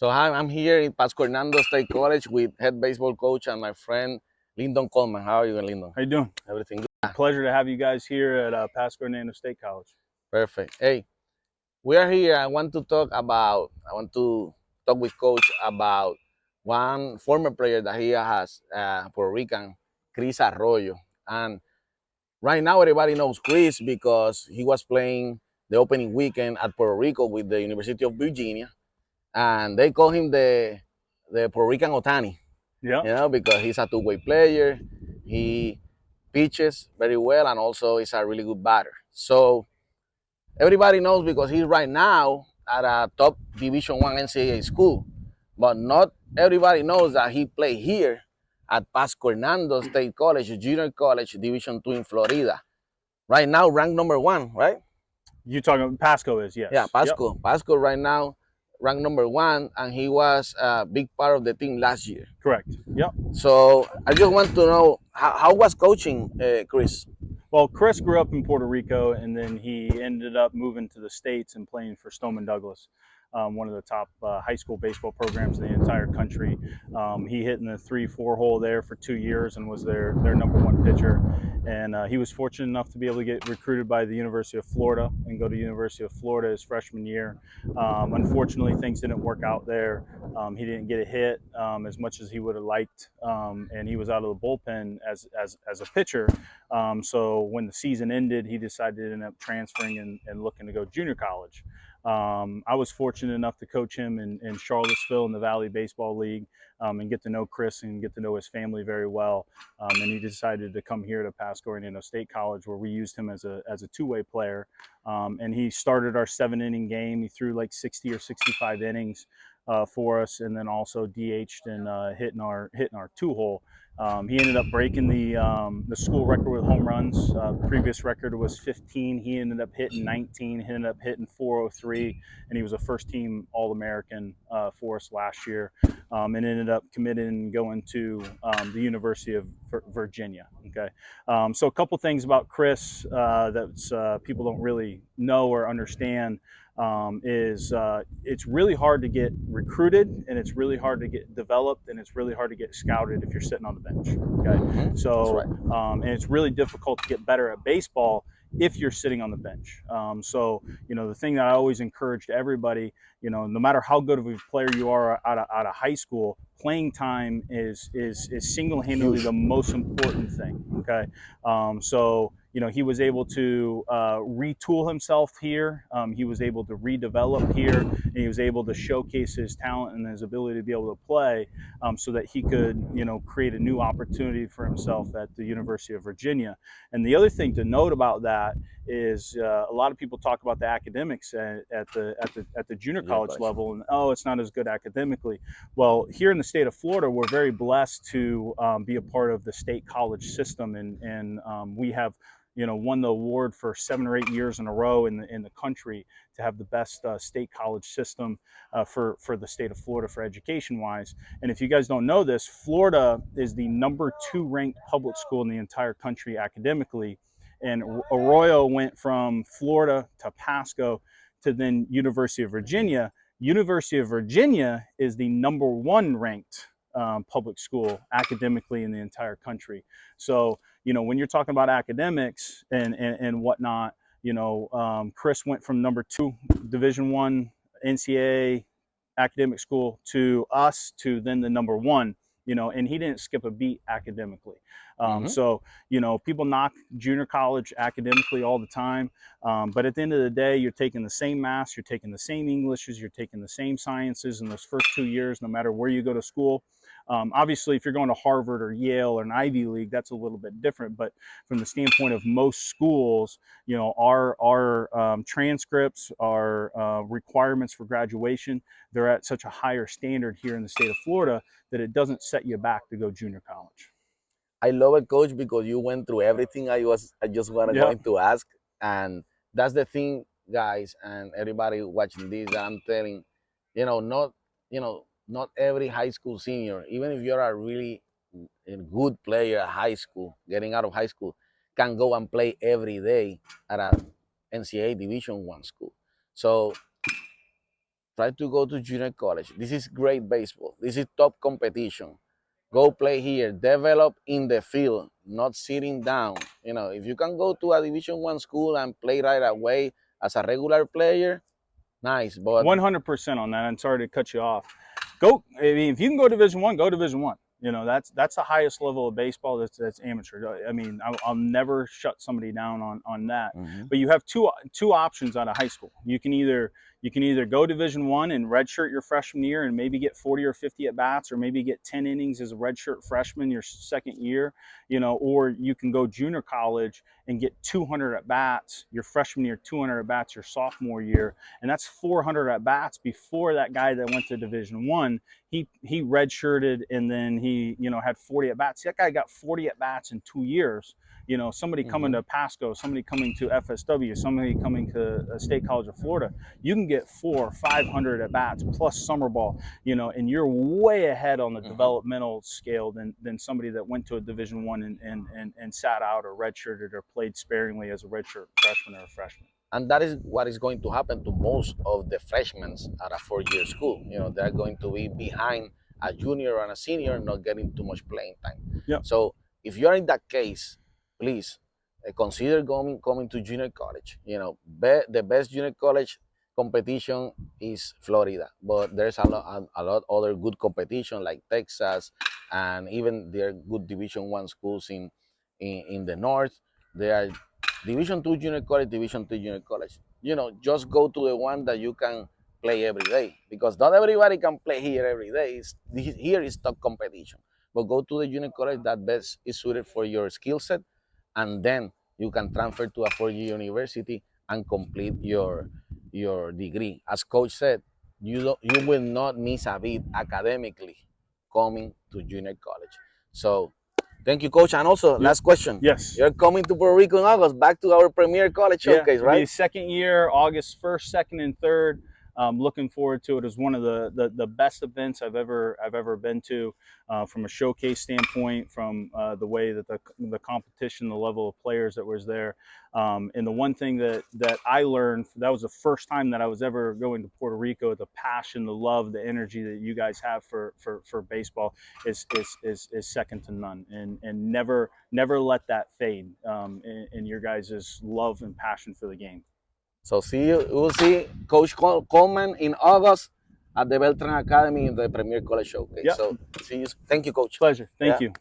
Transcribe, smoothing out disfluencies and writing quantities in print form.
So I'm here in Pasco Hernando State College with head baseball coach and my friend Lyndon Coleman. How are you, Lyndon? How you doing? Everything good? Pleasure to have you guys here at Pasco Hernando State College. Perfect. Hey, we are here. I want to talk with coach about one former player that he has, Puerto Rican, Chris Arroyo. And right now everybody knows Chris because he was playing the opening weekend at Puerto Rico with the University of Virginia, and they call him the Puerto Rican Otani. Yep. Because he's a two-way player. He pitches very well and also is a really good batter. So everybody knows because he's right now at a top Division One NCAA school, but not everybody knows that he played here at Pasco Hernando State College, Junior College, Division Two in Florida. Right now, ranked number one, right? You talking Pasco is, Yeah, yes. Yep. Pasco right now ranked number one, and he was a big part of the team last year. Correct. Yep. So I just want to know how was coaching, Chris? Well, Chris grew up in Puerto Rico, and then he ended up moving to the States and playing for Stoneman Douglas, one of the top high school baseball programs in the entire country. He hit in the 3-4 hole there for 2 years and was their number one pitcher. And he was fortunate enough to be able to get recruited by the University of Florida and go to University of Florida his freshman year. Unfortunately, things didn't work out there. He didn't get a hit as much as he would have liked, and he was out of the bullpen as a pitcher. So when the season ended, he decided to end up transferring and looking to go junior college. I was fortunate enough to coach him in Charlottesville in the Valley Baseball League, and get to know Chris and get to know his family very well. And he decided to come here to Pasco Hernando State College, where we used him as a two-way player. And he started our 7-inning game. He threw like 60 or 65 innings for us, and then also DH'd and hitting our two-hole. He ended up breaking the school record with home runs. Previous record was 15. He ended up hitting 19. He ended up hitting 403, and he was a first-team All-American for us last year, and ended up committing and going to the University of Virginia. Okay, so a couple things about Chris that people don't really know or understand. Is it's really hard to get recruited, and it's really hard to get developed, and it's really hard to get scouted if you're sitting on the bench. Okay, That's so right. and it's really difficult to get better at baseball if you're sitting on the bench. So the thing that I always encourage to everybody, no matter how good of a player you are out of high school, playing time is single-handedly Huge. the most important thing. Okay, so he was able to retool himself here. He was able to redevelop here, and he was able to showcase his talent and his ability to be able to play, so that he could, create a new opportunity for himself at the University of Virginia. And the other thing to note about that is a lot of people talk about the academics at the junior Junior college college. level, and it's not as good academically. Well, here in the state of Florida, we're very blessed to be a part of the state college system, and we have won the award for 7 or 8 years in a row in the country to have the best state college system for the state of Florida for education wise. And if you guys don't know this, Florida is the number 2 ranked public school in the entire country academically. And Arroyo went from Florida to Pasco to then University of Virginia. University of Virginia is the number 1 ranked public school academically in the entire country. So, when you're talking about academics and whatnot, Chris went from number 2 Division 1 NCAA academic school to us to then the number 1. And he didn't skip a beat academically. Mm-hmm. So, people knock junior college academically all the time. But at the end of the day, you're taking the same math, you're taking the same Englishes, you're taking the same sciences in those first 2 years, no matter where you go to school. Obviously, if you're going to Harvard or Yale or an Ivy League, that's a little bit different. But from the standpoint of most schools, our transcripts, our requirements for graduation, they're at such a higher standard here in the state of Florida that it doesn't set you back to go junior college. I love it, coach, because you went through everything I just wanna Yeah. going to ask, and that's the thing, guys, and everybody watching this. That I'm telling, not not every high school senior, even if you're a really good player at high school, getting out of high school, can go and play every day at a NCAA Division One school. So try to go to junior college. This is great baseball. This is top competition. Go play here. Develop in the field, not sitting down. You know, if you can go to a Division One school and play right away as a regular player, nice. But 100% on that. I'm sorry to cut you off. Go. I mean, if you can go Division One, go Division One. You know, that's the highest level of baseball. That's amateur. I mean, I'll never shut somebody down on that. mhm, But you have two options out of high school. You can either go Division One and redshirt your freshman year and maybe get 40 or 50 at bats, or maybe get 10 innings as a redshirt freshman your second year. You know, or you can go junior college and get 200 at bats your freshman year, 200 at bats your sophomore year, and that's 400 at bats before that guy that went to Division One. He redshirted and then he had 40 at bats. That guy got 40 at bats in 2 years. You know, somebody coming mhm. to Pasco, somebody coming to FSW, somebody coming to State College of Florida, you can get 400 or 500 at bats plus summer ball. And you're way ahead on the Mhm. developmental scale than somebody that went to a Division One and sat out or redshirted or played sparingly as a redshirt freshman or a freshman. And that is what is going to happen to most of the freshmen at a four-year school. You know, they're going to be behind a junior and a senior, not getting too much playing time. Yep. So if you're in that case, please consider coming to junior college. You know, the best junior college competition is Florida, but there's a lot other good competition like Texas, and even there are good Division One schools in the north. There are Division Two junior college, Division Three junior college. You know, just go to the one that you can play every day, because not everybody can play here every day. Here is top competition, but go to the junior college that best is suited for your skill set, and then you can transfer to a four-year university and complete your degree. As coach said, you will not miss a beat academically coming to junior college. So thank you, coach. And also, Yep. last question. Yes. You're coming to Puerto Rico in August, back to our premier college Yeah, showcase, it'll be right? second year, August 1st, 2nd, and 3rd. Looking forward to it. It's one of the best events I've ever been to, from a showcase standpoint, from the way that the competition, the level of players that was there, and the one thing that I learned, that was the first time that I was ever going to Puerto Rico. The passion, the love, the energy that you guys have for baseball is second to none, and never let that fade, in your guys' love and passion for the game. So we'll see Coach Coleman in August at the Beltran Academy in the Premier College Showcase. Yep. So see you. Thank you, Coach. Pleasure. Thank Yeah. you.